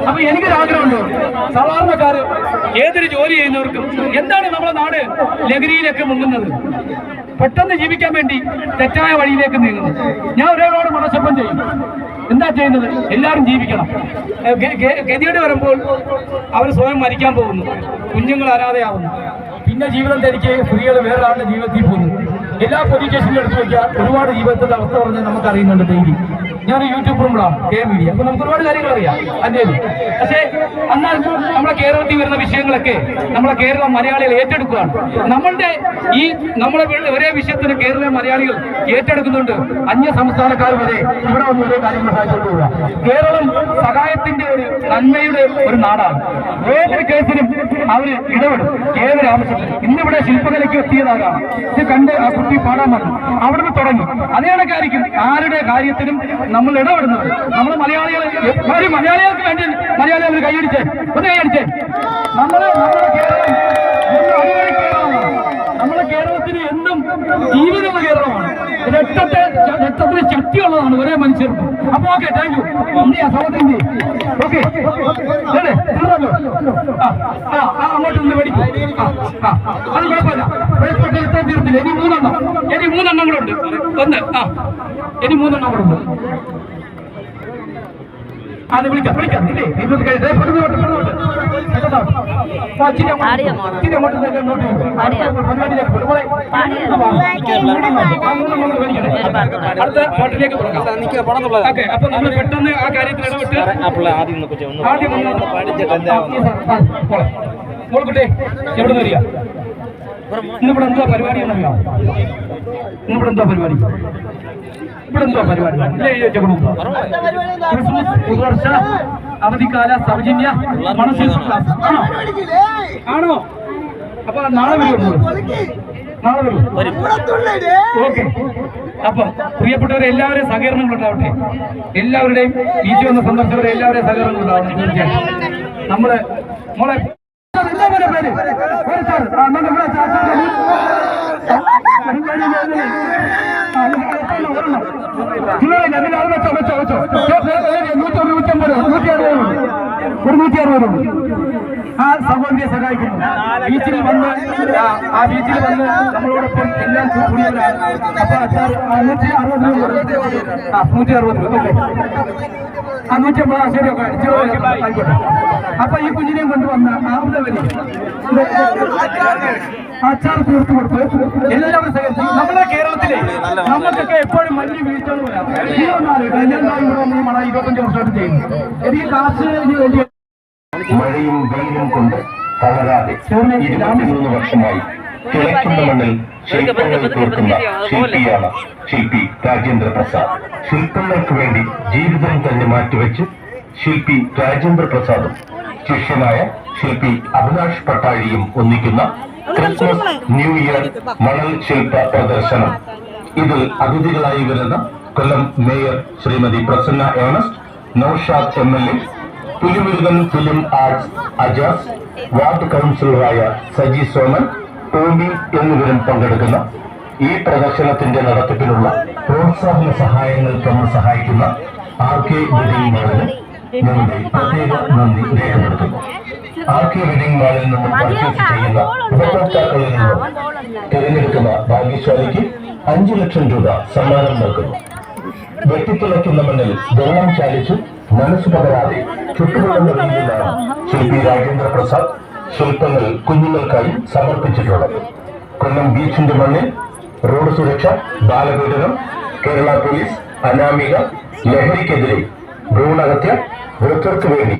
അപ്പൊ എനിക്കൊരാഗ്രഹമുണ്ട്, സാധാരണക്കാര് ഏതൊരു ജോലി ചെയ്യുന്നവർക്കും എന്താണ് നമ്മുടെ നാട് ലഹരിയിലേക്ക് മുങ്ങുന്നത്, പെട്ടെന്ന് ജീവിക്കാൻ വേണ്ടി തെറ്റായ വഴിയിലേക്ക് നീങ്ങുന്നു. ഞാൻ ഒരാളോട് മനഃശബ്ദം ചെയ്യും, എന്താ ചെയ്യുന്നത്? എല്ലാവരും ജീവിക്കണം. ഗതിയോട് വരുമ്പോൾ അവർ സ്വയം മരിക്കാൻ പോകുന്നു, കുഞ്ഞുങ്ങൾ അനാഥയാവുന്നു, പിന്നെ ജീവിതം തിരിച്ച് സ്ത്രീകൾ വേറൊരാളുടെ ജീവിതത്തിൽ പോകുന്നു. എല്ലാ പോലീസ് സ്റ്റേഷനിലും എടുത്തു വയ്ക്കുക ഒരുപാട് ജീവിതത്തിന്റെ അവസ്ഥ പറഞ്ഞ് നമുക്ക് അറിയുന്നുണ്ട് ഡെയിലി. ഞാൻ യൂട്യൂബറുകളാണ് കെ മീഡിയ, അപ്പൊ നമുക്ക് ഒരുപാട് കാര്യങ്ങൾ അറിയാം അന്വേഷണം. പക്ഷേ എന്നാൽ നമ്മുടെ കേരളത്തിൽ വരുന്ന വിഷയങ്ങളൊക്കെ നമ്മളെ കേരളം മലയാളികൾ ഏറ്റെടുക്കുകയാണ്. നമ്മളെ ഒരേ വിഷയത്തിന് കേരള മലയാളികൾ ഏറ്റെടുക്കുന്നുണ്ട്. അന്യ സംസ്ഥാനക്കാർ വരെ ഇവിടെ വന്ന് ഒരേ കാര്യങ്ങൾ സഹായിച്ചുകൊണ്ടുപോവുക. കേരളം സഹായത്തിന്റെ ഒരു നന്മയുടെ ഒരു നാടാണ്. ഏതൊരു കേസിനും അവര് ഇടപെടും, ഏതൊരു ആവശ്യത്തിനും. ഇന്നിവിടെ ശില്പകലയ്ക്ക് എത്തിയതാകാം, ഇത് കണ്ട് ആ കുട്ടി പാടാൻ വന്നു, അവിടുന്ന് തുടങ്ങി. അതേ കണക്കായിരിക്കും ആരുടെ കാര്യത്തിനും നമ്മൾ ഇടപെടുന്നത്. നമ്മൾ മലയാളികൾക്ക് വേണ്ടി മലയാളികൾ കൈയടിച്ചേ, ഒന്ന് കൈയടിച്ചേ. നമ്മളെ കേരളത്തിന് എന്നും ജീവിതമുള്ള കേരളമാണ്. രക്തത്തിന് ശക്തിയുള്ളതാണ് ഒരേ മനുഷ്യർക്ക്. അപ്പൊ ഓക്കെ, താങ്ക് യു. ഇന്ത്യ സഹോദരി, ഓക്കെ അങ്ങോട്ട് നിന്ന് മേടിക്കും. അത് കുഴപ്പമില്ല, തീർത്തില്ല. ഇനി മൂന്നെണ്ണങ്ങളുണ്ട്. ഇനി മൂന്നെണ്ണങ്ങളുണ്ട്. അത് വിളിക്കാം ഇല്ലേ? അടുത്ത പാട്ടിലേക്ക് അപ്പൊ നമ്മൾ പെട്ടെന്ന് ആ കാര്യത്തിൽ ഇടപെട്ട് മോൾക്കുട്ടെ എവിടെ നിന്ന് വരിക? ഇന്നിവിടെ എന്താ പരിപാടി എന്നറിയാം? ഇവിടെ എന്താ പരിപാടി? ക്രിസ്മസ് പുതുവർഷ അവധിക്കാല സൗജന്യ മണശില്പ ക്ലാസ് ആണോ? അപ്പൊ നാളെ വരും. ഓക്കെ. അപ്പം പ്രിയപ്പെട്ടവരെ, എല്ലാവരെയും സഹകരണങ്ങൾ ഉണ്ടാവട്ടെ. എല്ലാവരുടെയും ബീച്ച് വന്ന സന്ദർശകരെ എല്ലാവരെയും സഹകരണങ്ങൾ ഉണ്ടാവണം. തീർച്ചയായും നമ്മള് മോളെ പേര് ആ സഹോദരിയെ സഹായിക്കുന്നു. ബീച്ചിൽ വന്ന് നമ്മളോടൊപ്പം എല്ലാം കൂടിയവരാണ്. അപ്പൊ 160 ശരിയൊക്കെ ആയിക്കോട്ടെ. അപ്പൊ ഈ കുഞ്ഞിനെയും കൊണ്ടുവന്ന ആമതവരി അച്ചാർ തീർത്തു കൊടുത്ത് എല്ലാവരും സഹകരിച്ചു. നമ്മുടെ കേരളത്തിലെ നമുക്കൊക്കെ എപ്പോഴും വലിയ വീഴ്ചകൾ വരാം. 25 വർഷമായിട്ട് ചെയ്യുന്നു. എനിക്ക് കാശിന് വേണ്ടി മഴയും വെയിലും കൊണ്ട് തളരാതെ 23 വർഷമായി തിളയ്ക്കുന്ന മണ്ണിൽ ശില്പങ്ങൾ തീർക്കുന്ന ശില്പിയാണ് ശില്പി രാജേന്ദ്ര പ്രസാദ്. ശില്പങ്ങൾക്ക് വേണ്ടി ജീവിതം തന്നെ മാറ്റിവെച്ച് ശില്പി രാജേന്ദ്ര പ്രസാദും ശിഷ്യനായ ശില്പി അഭിലാഷ് പട്ടാഴിയും ഒന്നിക്കുന്ന ക്രിസ്മസ് ന്യൂ ഇയർ മണൽ ശില്പ പ്രദർശനം. ഇതിൽ അതിഥികളായി വരുന്ന Kollam mayor Shrimati Prasanna Ernest, Naushad MLA, Pulimurugan film arts Ajas, ward കൗൺസിലറായ സജി സോമൻ, ടോമി എന്നിവരും പങ്കെടുക്കുന്ന ഈ പ്രദർശനത്തിന്റെ നടത്തിപ്പിനുള്ള പ്രോത്സാഹന സഹായങ്ങൾ തമ്മിൽ സഹായിക്കുന്ന RK വെഡിംഗ് മാളിന് ഞങ്ങളുടെ പ്രത്യേക നന്ദി രേഖപ്പെടുത്തുന്നു. RK വെഡിംഗ് മാളിൽ നിന്നും പർച്ചേസ് ചെയ്യുന്ന ഉപഭോക്താക്കളിൽ നിന്നും തിരഞ്ഞെടുക്കുന്ന ഭാഗ്യശാലിക്ക് 5 ലക്ഷം രൂപ സമ്മാനം നൽകുന്നു. വെട്ടിത്തിളയ്ക്കുന്ന മണ്ണിൽ വെള്ളം ചാലിച്ചു മനസ്സ് പകരാതെ ചുട്ടുകൊള്ളുന്ന രീതിയിലാണ് ശില്പി രാജേന്ദ്ര പ്രസാദ് ശില്പങ്ങൾ കുഞ്ഞുങ്ങൾക്കായി സമർപ്പിച്ചിട്ടുള്ളത്. കൊല്ലം ബീച്ചിന്റെ മണ്ണിൽ റോഡ് സുരക്ഷ, ബാലപീഡനം, കേരള പോലീസ്, അനാമിക, ലഹരിക്കെതിരെ, ഭ്രൂണഹത്യ, വൃദ്ധർക്ക് വേണ്ടി